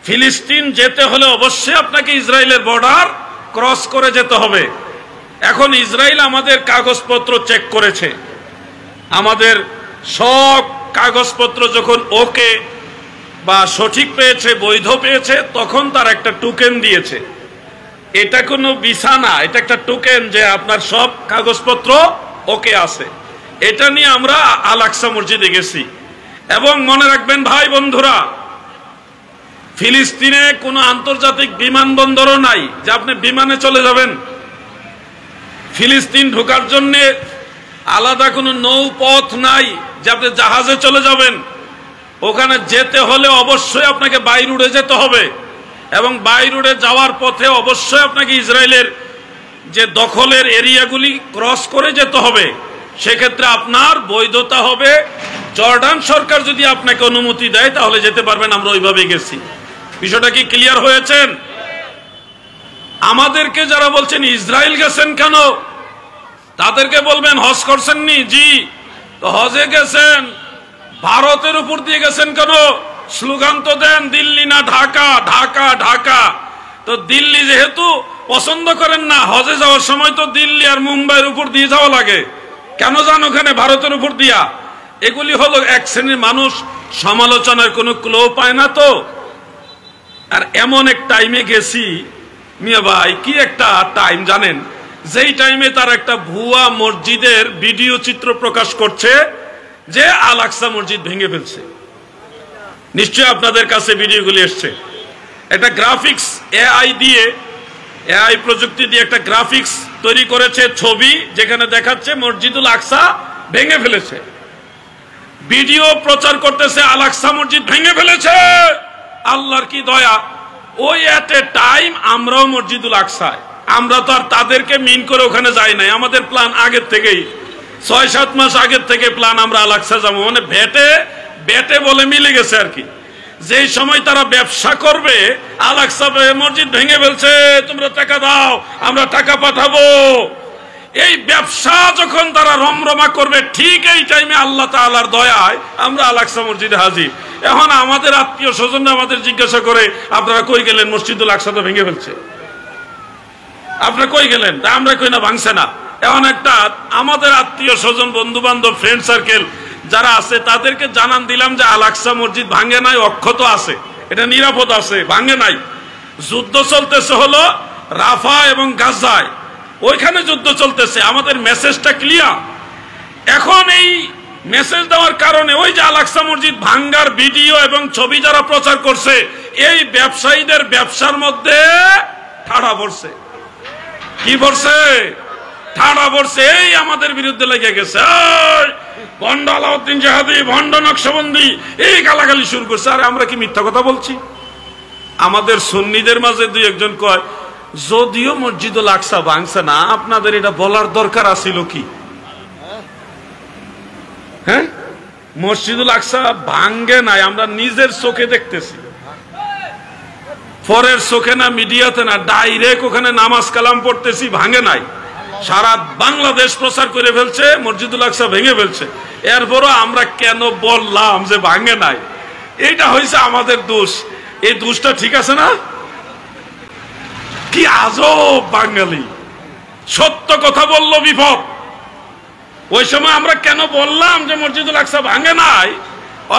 ফিলিস্তিন যেতে হলে অবশ্যই আপনাকে ইসরায়েলের বর্ডার ক্রস করে যেতে হবে। এখন ইসরায়েল আমাদের কাগজপত্র চেক করেছে, আমাদের সব কাগজপত্র যখন ওকে বা সঠিক পেয়েছে, বৈধ পেয়েছে, তখন তার একটা টোকেন দিয়েছে। এটা কোনো ভিসা না, এটা একটা টোকেন যে আপনার সব কাগজপত্র ওকে আছে। এটা নিয়ে আমরা আল আকসা মসজিদে গেছি। এবং মনে রাখবেন ভাই বন্ধুরা, ফিলিস্তিনে কোনো আন্তর্জাতিক বিমানবন্দরও নাই যে আপনি বিমানে চলে যাবেন। ফিলিস্তিন ঢোকার জন্য আলাদা কোনো নৌপথ নাই যে আপনি জাহাজে চলে যাবেন। ওখানে যেতে হলে অবশ্যই আপনাকে বাই রোডে যেতে হবে, এবং বাই রোডে যাওয়ার পথে অবশ্যই আপনাকে ইসরায়েলের যে দখলের এরিয়াগুলি ক্রস করে যেতে হবে। সেক্ষেত্রে আপনার বৈধতা হবে, জর্ডান সরকার যদি আপনাকে অনুমতি দেয় তাহলে যেতে পারবেন। আমরা ওইভাবে গেছি। বিষয়টা কি ক্লিয়ার হয়েছেন? আমাদেরকে যারা বলছেন ইসরায়েল গেছেন কেন, তাদেরকে বলবেন হজ করছেননি? জি। তো হজে গেছেন, ভারতের উপর দিয়ে গেছেন কেন? স্লোগান তো দেন দিল্লি না ঢাকা, ঢাকা ঢাকা। তো দিল্লি যেহেতু পছন্দ করেন না, হজে যাওয়ার সময় তো দিল্লি আর মুম্বাইয়ের উপর দিয়ে যাওয়া লাগে, কেন যান ওখানে ভারতের উপর দিয়া? এগুলি হলো এক শ্রেণীর মানুষ, সমালোচনার কোনো ক্লো পায় না। তো আর এমন এক টাইমে গেছি মিয়া ভাই, কি একটা টাইম জানেন, যেই টাইমে তার একটা ভুয়া মসজিদের ভিডিও চিত্র প্রকাশ করছে যে আল আকসা মসজিদ ভেঙে ফেলছে। নিশ্চয় আপনাদের কাছে ভিডিওগুলি এসছে। একটা গ্রাফিক্স এআই প্রযুক্তি দিয়ে একটা গ্রাফিক্স তৈরি করেছে, ছবি, যেখানে দেখাচ্ছে মসজিদুল আকসা ভেঙে ফেলেছে। ভিডিও প্রচার করতেছে আল আকসা মসজিদ ভেঙে ফেলেছে। আল্লাহর কি দয়া, ওই এট এ টাইম আমরাও মসজিদুল আকসায়, আমরা তো আর তাদেরকে মিন করে ওখানে যাই নাই। আমাদের প্ল্যান আগের থেকেই, 6-7 মাস আগের থেকে প্ল্যান, আমরা আল আকসা যাবো। মানে বেটে বলে মিলে গেছে আর কি। যেই সময় তারা ব্যবসা করবে, আল আকসা মসজিদ ভেঙে ফেলছে, তোমরা টাকা দাও, আমরা টাকা পাঠাবো, এই ব্যবসা যখন তারা রমরমা করবে, ঠিক এই টাইমে আল্লাহ তাআলার দয়ায় আমরা আল আকসা মসজিদে হাজির। এখন আমাদের আত্মীয় স্বজনরা আমাদের জিজ্ঞাসা করে, আপনারা কই গেলেন? মসজিদুল আকসা তো ভেঙে ফেলছে, আপনারা কই গেলেন? তা আমরা কই না ভাঙছে না। এখন একটা আমাদের আত্মীয় স্বজন, বন্ধু বান্ধব, ফ্রেন্ড সার্কেল যারা আছে তাদেরকে জানান দিলাম যে আল আকসা মসজিদ ভাঙে নাই, অক্ষত আছে, এটা নিরাপদ আছে, ভাঙে নাই। যুদ্ধ চলতেছে হলো রাফা এবং গাজায়, ওইখানে যুদ্ধ চলতেছে। আমাদের মেসেজটা ক্লিয়ার। এখন এই মেসেজ দেওয়ার কারণে ওই যে আল আকসা মসজিদ ভাঙ্গার ভিডিও এবং ছবি যারা প্রচার করছে, এই ব্যবসায়ীদের ব্যবসার মধ্যে ঠাড়া পড়ছে। কি পড়ছে? ঠাড়া পড়ছে। এই আমাদের বিরুদ্ধে লেগে গেছে, ভণ্ড আলাউদ্দিন জিহাদি, ভণ্ড নকশবন্দি, এই গালাগালি শুরু করছে। আরে আমরা কি মিথ্যা কথা বলছি? আমাদের সুন্নিদের মাঝে দুই একজন কয়, যদিও মসজিদুল আকসা ভাঙছে না, আপনাদের এটা বলার দরকার আছিল কি? হ্যাঁ, মসজিদুল আকসা ভাঙ্গে নাই, আমরা নিজের চোখে দেখতেছি, পরের চোখে না, মিডিয়াতে না, ডাইরেক্ট ওখানে নামাজ কালাম পড়তেছি, ভাঙে নাই। সারা বাংলাদেশ প্রচার করে ফেলছে মসজিদুল আকসা ভেঙে ফেলছে। এরপরও আমরা কেন বললাম যে ভাঙে নাই? এইটা হয়েছে আমাদের দোষ। এই দোষটা ঠিক আছে না? কি আজব বাঙালি, সত্য কথা বললো বিপদ। ওই সময় আমরা কেন বললাম যে মসজিদুল আকসা ভাঙে নাই,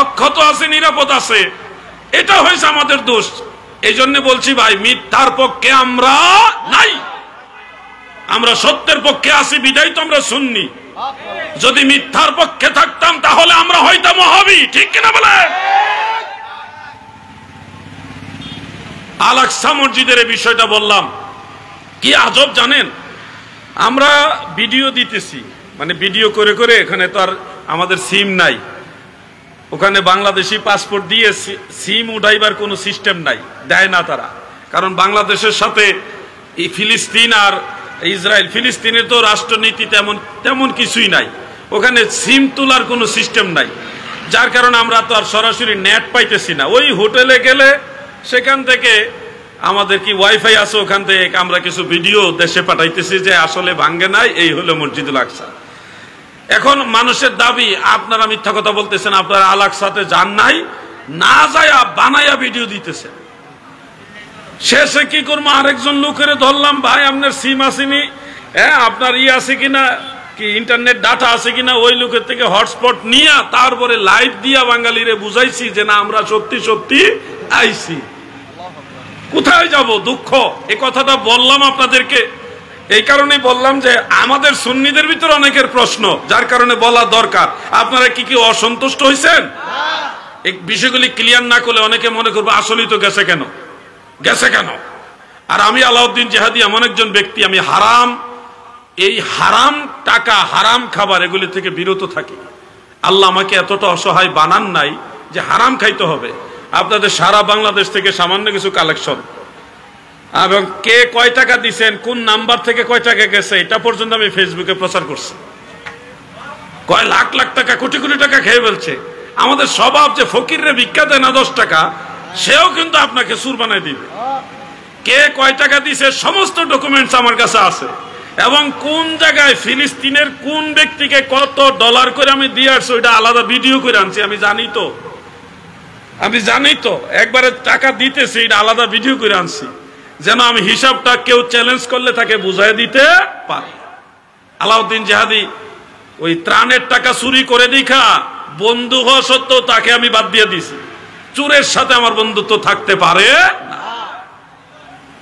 অক্ষত আছে, নিরাপদ আছে? এটা হয়েছে আমাদের দোষ। এই জন্য বলছি ভাই, মিথ্যার পক্ষে আমরা নাই, আমরা সত্যের পক্ষে আছি, বিদায় তো আমরা সুন্নি। যদি মিথ্যার পক্ষে থাকতাম তাহলে আমরা হইতাম ওয়াহাবি, ঠিক কিনা বলেন? আল আকসা মসজিদের এই বিষয়টা বললাম। কি আজব জানেন, আমরা ভিডিও দিতেছি, মানে ভিডিও করে করে, এখানে তো আর আমাদের সিম নাই, ওখানে বাংলাদেশি পাসপোর্ট দিয়ে সিম উঠাইবার কোনো সিস্টেম নাই, দেয় না তারা। কারণ বাংলাদেশের সাথে এই ফিলিস্তিন আর ইসরায়েল, ফিলিস্তিনের তো রাষ্ট্রনীতি তেমন কিছুই নাই, ওখানে সিম তোলার কোনো সিস্টেম নাই, যার কারণে আমরা তো আর সরাসরি নেট পাইতেছি না। ওই হোটেলে গেলে সেখান থেকে আমাদের কি ওয়াইফাই আছে, ওখান থেকে আমরা কিছু ভিডিও দেশে পাঠাইতেছি যে আসলে ভাঙ্গে নাই, এই হলো মসজিদুল আকসা। এখন মানুষের দাবি, আপনারা মিথ্যা কথা বলতেছেন, আপনারা আল আকসাতে যান নাই, না যায়া বানায়া ভিডিও দিতেছেন। শেষে কি করবো, আরেকজন লোকের ধরলাম, ভাই আপনার সিম আসেনি, হ্যাঁ আপনার আছে কিনা, কি ইন্টারনেট ডাটা আছে কিনা, ওই লোকের থেকে হটস্পট নিয়ে তারপরে লাইভ দিয়া বাঙালিরে বুঝাইছি যে না, আমরা সত্যি সত্যি আইছি। কোথায় যাব? দুঃখ। এই কথাটা বললাম আপনাদেরকে, এই কারণে বললাম যে আমাদের সুন্নিদের ভিতরে অনেকের প্রশ্ন, যার কারণে বলা দরকার। আপনারা কি কি অসন্তুষ্ট হয়েছেন? এই বিষয়গুলি ক্লিয়ার না করলে অনেকে মনে করবে আসলেই তো গেছে কেন, গেছে কেন। আর আমি আলাউদ্দিন জিহাদি এমন একজন ব্যক্তি, আমি এই হারাম টাকা, হারাম খাবার, এগুলি থেকে বিরত থাকি। আল্লাহ আমাকে এতটা অসহায় বানান নাই যে হারাম খাইতে হবে। আপনাদের সারা বাংলাদেশ থেকে সামান্য কিছু কালেকশন, এবং কে কয় টাকা দিচ্ছেন, কোন নাম্বার থেকে কয় টাকা গেছে, এটা পর্যন্ত আমি ফেসবুকে প্রচার করছি। কয় লাখ লাখ টাকা কোটি কোটি টাকা খেয়ে ফেলছে। আমাদের স্বভাব যে ফকিররে ভিক্ষা দেয় না 10 টাকা, সেও কিন্তু আপনাকে সুর বানাই দিবে। কে কয় টাকা দিছে সমস্ত ডকুমেন্টস আমার কাছে আছে, এবং কোন জায়গায় ফিলিস্তিনের কোন ব্যক্তিকে কত ডলার করে আমি দিয়ে আসছি ওইটা আলাদা ভিডিও করে আনছি। আমি জানি তো একবারে টাকা দিতেছি, এটা আলাদা ভিডিও করে আনছি, যেন আমি হিসাবটা কেউ চ্যালেঞ্জ করলে তাকে বুঝাই দিতে পারি। আলাউদ্দিন জিহাদি ওই ত্রাণের টাকা চুরি করে দেখা বন্ধু হওয়া সত্ত্বেও তাকে আমি বাদ দিয়ে দিছি। চোরের সাথে আমার বন্ধুত্ব থাকতে পারে না।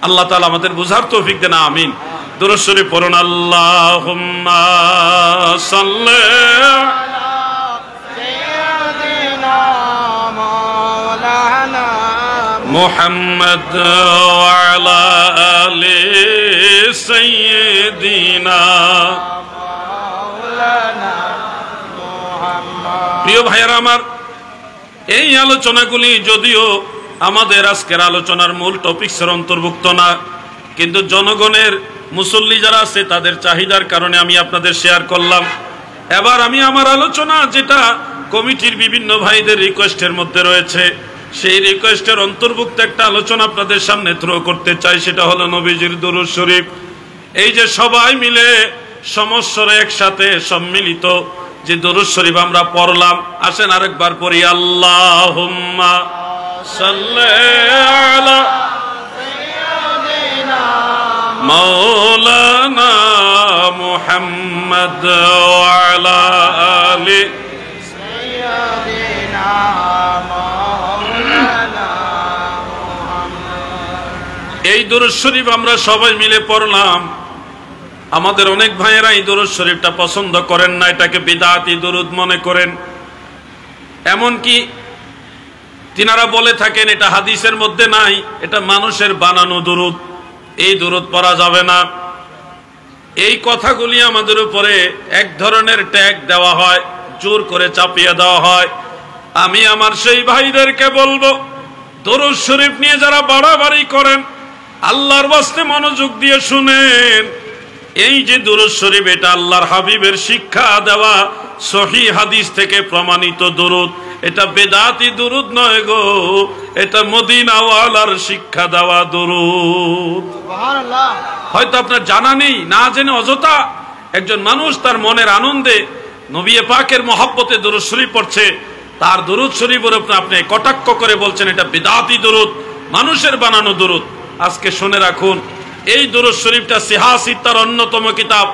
আল্লাহ তাআলা আমাদের বুঝার তৌফিক দেন, আমিন। দুরূদ শরীফ পড়ুন। আল্লাহুম্মা সাল্লি আলা সাইয়্যিদিনা মাওলানা মুহাম্মদ ওয়া আলা আলি সাইয়্যিদিনা মাওলানা মুহাম্মদ। প্রিয় ভাইরা আমার, এই আলোচনাগুলি যদিও আমাদের আজকের আলোচনার মূল টপিকসের অন্তর্ভুক্ত না, কিন্তু জনগণের মুসল্লি যারা আছে তাদের চাহিদার কারণে আমি আপনাদের শেয়ার করলাম। এবার আমি আমার আলোচনা যেটা কমিটির বিভিন্ন ভাইদের রিকোয়েস্টের মধ্যে রয়েছে, সেই রিকোয়েস্টের অন্তর্ভুক্ত একটা আলোচনা আপনাদের সামনে থ্রো করতে চাই। সেটা হলো নবীজির দুরূদ শরীফ। এই যে সবাই মিলে সমস্বরে একসাথে সম্মিলিত যে দুরূদ শরীফ আমরা পড়লাম, আসেন আরেকবার পড়ি। আল্লাহুম্মা সাল্লি আলা সাইয়্যিদিনা মাওলানা মুহাম্মদ ওয়া আলা আলি সাইয়্যিদিনা মাওলানা মুহাম্মদ। এই দুরূদ শরীফ আমরা সবাই মিলে পড়লাম। আমাদের অনেক ভাইয়েরা এই দুরূদ শরীফটা পছন্দ করেন না, এটাকে বিদআতি দুরূদ মনে করেন। এমনকি তিনারা বলে থাকেন এটা হাদিসের মধ্যে নাই, এটা মানুষের বানানো দুরূদ, এই দুরূদ পড়া যাবে না। এই কথাগুলি আমাদের উপরে এক ধরনের ট্যাগ দেওয়া হয়, জোর করে চাপিয়ে দেওয়া হয়। আমি আমার সেই ভাইদেরকে বলবো, দুরূদ শরীফ নিয়ে যারা বাড়াবাড়ি করেন, আল্লাহর ওয়াস্তে মনোযোগ দিয়ে শুনেন। এই যে দুরূদ শরীফ, এটা আল্লাহর হাবিবের শিক্ষা দেওয়া সহিহ হাদিস থেকে প্রমাণিত দুরূদ। এটা বেদাতি দুরূদ নয় গো, এটা মদিনাওয়ালার শিক্ষা দেওয়া দুরূদ। সুবহানাল্লাহ। হয়তো আপনার জানা নেই, না জেনে অযথা একজন মানুষ তার মনের আনন্দে নবী পাকের মহব্বতে দুরূদ শরীফ পড়ছে, তার দুরূদ শরীফের উপর আপনি কটাক্ষ করে বলছেন এটা বেদাতি দুরূদ, মানুষের বানানো দুরূদ। আজকে শুনে রাখুন, এই দুরূদ শরীফটা সিহাহ সিত্তার অন্যতম কিতাব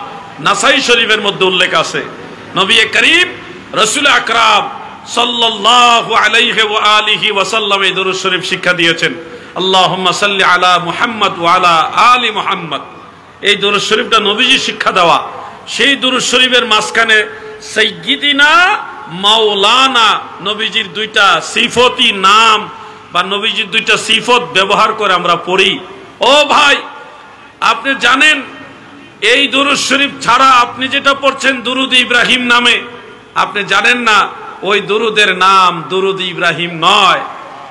নাসাই শরীফের মধ্যে উল্লেখ আছে। নবী করিম রাসূল আকরাম সাল্লাল্লাহু আলাইহি ওয়া আলিহি ওয়া সাল্লাম এই দুরূদ শরীফ শিক্ষা দিয়েছেন। আল্লাহুম্মা সাল্লি আলা মুহাম্মদ ওয়া আলা আলি মুহাম্মদ। এই দুরূদ শরীফটা নবীজি শিক্ষা দেওয়া। সেই দুরূদ শরীফের মাঝখানে সাইয়্যিদিনা মাওলানা, নবীজির দুইটা সিফতি নাম বা নবীজির দুইটা সিফত ব্যবহার করে আমরা পড়ি। ও ভাই, আপনি জানেন এই দুরূদ শরীফ ছাড়া আপনি যেটা পড়ছেন দুরূদ ইব্রাহিম নামে, আপনি জানেন না ওই দুরূদের নাম দুরূদ ইব্রাহিম নয়।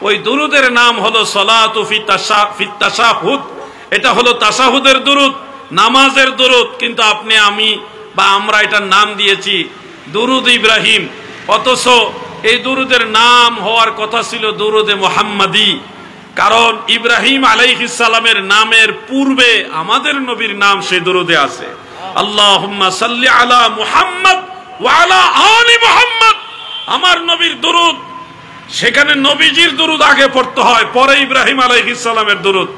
ওই দুরূদের নাম হলো সালাতু ফি তাশাহুদ। এটা হলো তাশাহুদের দুরূদ, নামাজের দুরূদ। কিন্তু আপনি, আমি বা আমরা এটার নাম দিয়েছি দুরূদ ইব্রাহিম, অথচ এই দুরূদের নাম হওয়ার কথা ছিল দুরূদে মুহাম্মাদি। কারণ ইব্রাহিম আলাইহিস সালামের নামের পূর্বে আমাদের নবীর নাম সেই দুরূদে আছে। আল্লাহুম্মা সাল্লি আলা মুহাম্মদ ওয়া আলা আলি মুহাম্মদ। আমার নবীর দুরূদ, সেখানে নবীজির দুরূদ আগে পড়তে হয়, পরে ইব্রাহিম আলাইহিস সালামের দুরূদ।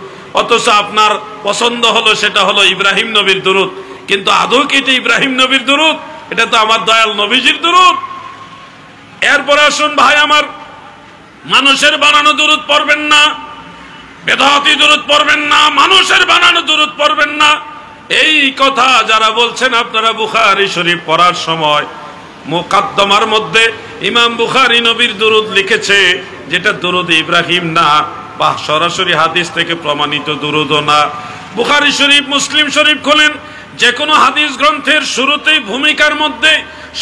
অথচ আপনার পছন্দ হলো সেটা হলো ইব্রাহিম নবীর দুরূদ, কিন্তু আদৌ কি এটা ইব্রাহিম নবীর দুরূদ? এটা তো আমার দয়াল নবীজির দুরূদ। এরপর আসুন ভাই আমার, মানুষের বানানো দুরূদ পড়বেন না, বেদাতি দুরূদ পড়বেন না, মানুষের বানানো দুরূদ পড়বেন না। এই কথা যারা বলছেন, আপনারা বুখারী শরীফ পড়ার সময় মুকাদ্দমার মধ্যে ইমাম বুখারী নবীর দুরূদ লিখেছে, যেটা দুরূদ ইব্রাহিম না বা সরাসরি হাদিস থেকে প্রমাণিত দুরূদও না। বুখারী শরীফ, মুসলিম শরীফ খোলেন, যে কোনো হাদিস গ্রন্থের শুরুতেই ভূমিকার মধ্যে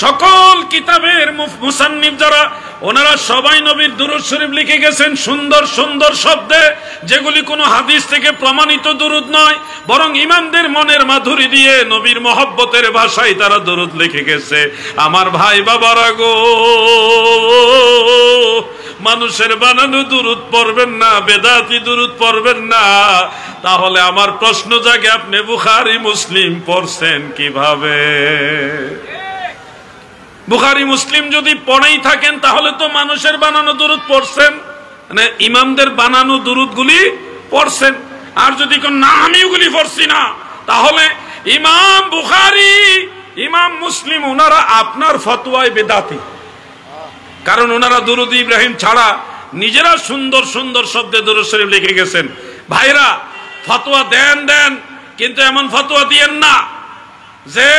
সকল কিতাবের মুসান্নিফ যারা ওনারা সবাই নবীর দুরূদ শরীফ লিখে গেছেন সুন্দর সুন্দর শব্দে, যেগুলি কোনো হাদিস থেকে প্রমাণিত দুরূদ নয়, বরং ইমামদের মনের মাধুরী দিয়ে নবীর মহব্বতের ভাষায় তারা দুরূদ লিখে গেছে। আমার ভাই বাবারা গো, মানুষের বানানো দুরূদ পড়বেন না, বেদাতি দুরূদ পড়বেন না। তাহলে আমার প্রশ্ন জাগে, আপনি বুখারী মুসলিম পড়ছেন কিভাবে? বুখারী মুসলিম যদি পড়েই থাকেন তাহলে তো মানুষের বানানো দুরূদ পড়ছেন, মানে ইমামদের বানানো দুরূদগুলি পড়ছেন। আর যদি কোন না আমি ওগুলি পড়ছি না, তাহলে ইমাম বুখারী, ইমাম মুসলিম ওনারা আপনার ফতোয়ায় বেদাতি। কারণ ওনারা দুরূদ ইব্রাহিম ছাড়া নিজেরা সুন্দর সুন্দর শব্দে দুরূদ শরীফ লিখে গেছেন। ভাইরা, ফতোয়া দেন, কিন্তু এমন ফতোয়া দিয়েন না যে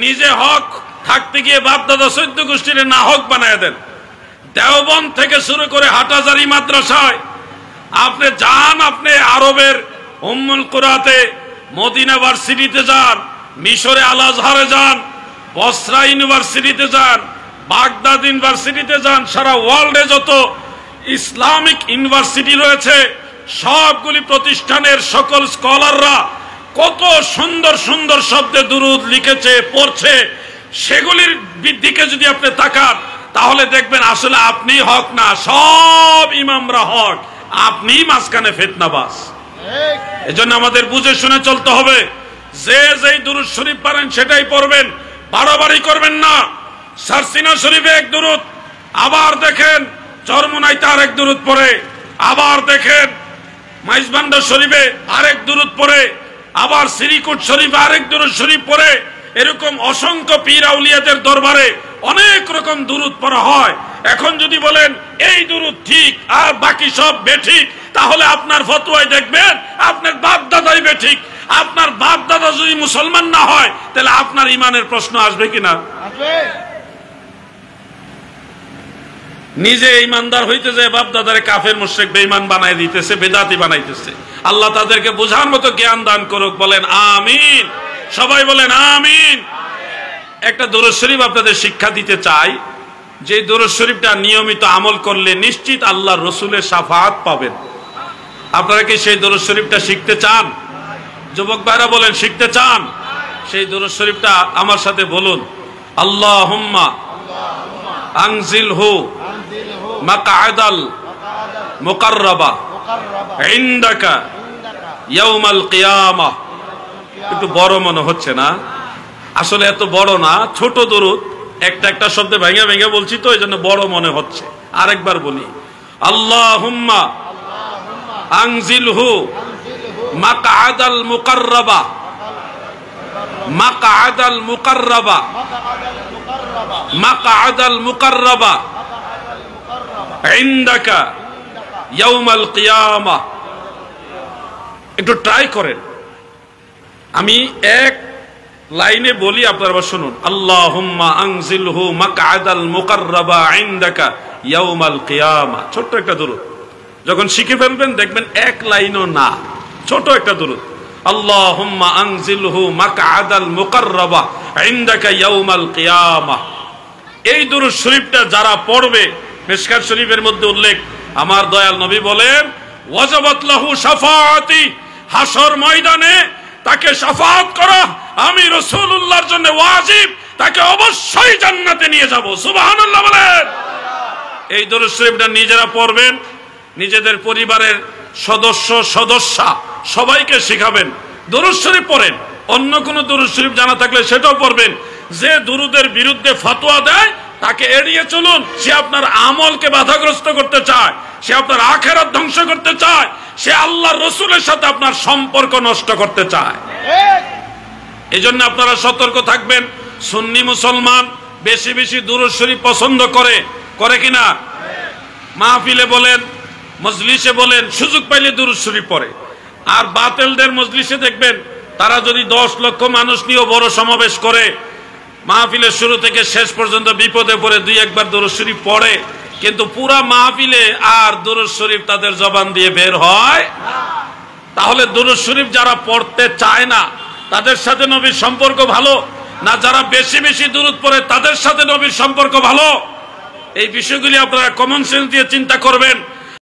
নিজে হক থাকতে গিয়ে বাপ দাদা 14 গোষ্ঠীর না হক বানায় দেন। দেওবন্দ থেকে শুরু করে হাটহাজারী মাদ্রাসায় আপনি যান, আপনি আরবের উম্মুল কুরাতে, মদিনা ভার্সিটিতে যান, মিশরে আল আজহারে যান, বসরা ইউনিভার্সিটিতে যান, বাগদাদ ইউনিভার্সিটিতে যান, সারা ওয়ার্ল্ডে যত ইসলামিক ইউনিভার্সিটি রয়েছে সবগুলি প্রতিষ্ঠানের সকল স্কলাররা কত সুন্দর সুন্দর শব্দে দুরূদ লিখেছে, পড়ছে। সেগুলির দিকে যদি আপনি তাকান তাহলে দেখবেন আসলে আপনি হক না, সব ইমামরা হক, আপনি মাঝখানে ফিতনাবাজ। এজন্য আমাদের বুঝে শুনে চলতে হবে। যে যেই দুরূদ শরীফ পারেন সেটাই পড়বেন, বাড়াবাড়ি করবেন না। সারসিনা শরীফে এক দুরূদ, আবার দেখেন চরমোনাইতে আরেক দুরূদ পড়ে, আবার দেখেন মাইজবান্ডা শরীফে আরেক দুরূদ পড়ে, আবার শ্রীকুট শরীফে আরেক দুরূদ শরীফ পড়ে। এরকম অসংখ্য পীর আউলিয়াদের দরবারে অনেক রকম দুরূদ পড়া হয়। এখন যদি বলেন এই দুরূদ ঠিক আর বাকি সব বেঠিক, তাহলে আপনার ফতোয়ায় দেখবেন আপনার বাপ দাদাই বেঠিক। আপনার বাপ দাদা যদি মুসলমান না হয় তাহলে আপনার ইমানের প্রশ্ন আসবে কিনা? নিজে ইমানদার হইতে যায় বাপ দাদারে কাফের মুশরিক বেঈমান বানাই দিতেছে, বেদাতি বানাইতেছে। আল্লাহ তাদেরকে বোঝার মতো জ্ঞান দান করুক, বলেন আমিন। সবাই বলেন আমিন। একটা দুরূদ শরীফ আপনাদের শিক্ষা দিতে চাই, যে দুরূদ শরীফটা নিয়মিত আমল করলে নিশ্চিত আল্লাহর রাসূলের শাফাআত পাবেন। আপনারা কি সেই দুরূদ শরীফটা শিখতে চান? যুবক ভাইরা বলেন শিখতে চান? সেই দুরূদ শরীফটা আমার সাথে বলুন, আল্লাহুম্মা আনজিলহু মাকআদাল মুকাররাবা ইনদাকা ইয়াউমাল কিয়ামাহ। একটু বড় মনে হচ্ছে না? আসলে এত বড় না, ছোট দুরূদ, একটা একটা শব্দে ভেঙে ভেঙে বলছি তো এইজন্য বড় মনে হচ্ছে। আরেকবার বলি, আল্লাহুম্মা আনজিলহু মাকআদাল মুকাররাবা, মাকআদাল মুকাররাবা, মাকআদাল মুকাররাবা ইনদাকা ইয়াউমাল কিয়ামাহ। একটু ট্রাই করেন, আমি এক লাইনে বলি, আপনারা আবার শুনুন। আল্লাহুম্মা আনজিলহু মাকআদাল মুকাররাবা ইনদাকা ইয়াউমাল কিয়ামাহ। ছোট্ট একটা দুরূদ, যখন শিখে ফেলবেন দেখবেন এক লাইনও না, ছোট একটা দুরূদ। আল্লাহুম্মা আনজিলহু মাকআদাল মুকাররাবা ইনদাকা ইয়াউমাল কিয়ামাহ। এই দুরূদ শরীফটা যারা পড়বে, মিশকাত শরীফের মধ্যে উল্লেখ, আমার দয়াল নবী বলেন ওয়াজাবাত লাহু শাফাআতি, হাসর ময়দানে তাকে শাফাআত করা আমি রাসূলুল্লাহর জন্য ওয়াজিব, তাকে অবশ্যই জান্নাতে নিয়ে যাব। সুবহানাল্লাহ বলেন। এই দুরূদ শরীফটা নিজেরা পড়বেন, নিজেদের পরিবারের সদস্যা সবাইকে শিখাবেন। দুরূদ শরীফ পড়েন, অন্য কোন দুরূদ শরীফ জানা থাকলে সেটাও পড়বেন। যে দুরূদের বিরুদ্ধে ফতোয়া দেয় তাকে এড়িয়ে চলুন। সে আপনার আমলকে বাধাগ্রস্ত করতে চায়, সে আপনার আখিরাত ধ্বংস করতে চায়, সে আল্লাহর রাসূলের সাথে আপনার সম্পর্ক নষ্ট করতে চায়। এজন্য আপনারা সতর্ক থাকবেন। সুন্নি মুসলমান বেশি বেশি দুরূদ শরীফ পছন্দ করে কিনা? মাহফিলে বলেন, মজলিসে বলেন, সুযোগ পাইলে দুরূদ শরীফ পড়ে। আর বাতিলদের মজলিসে দেখবেন তারা যদি 10 লক্ষ মানুষ নিয়ে বড় সমাবেশ করে, মাহফিলের শুরু থেকে শেষ পর্যন্ত বিপদে পড়ে 2-1 বার দুরূদ শরীফ পড়ে, কিন্তু পুরা মাহফিলে আর দুরূদ শরীফ তাদের জবান দিয়ে বের হয় না। তাহলে দুরূদ শরীফ যারা পড়তে চায় না তাদের সাথে নবীর সম্পর্ক ভালো না যারা বেশি বেশি দুরূদ পড়ে তাদের সাথে নবীর সম্পর্ক ভালো? এই বিষয়গুলি আপনারা কমন সেন্স দিয়ে চিন্তা করবেন।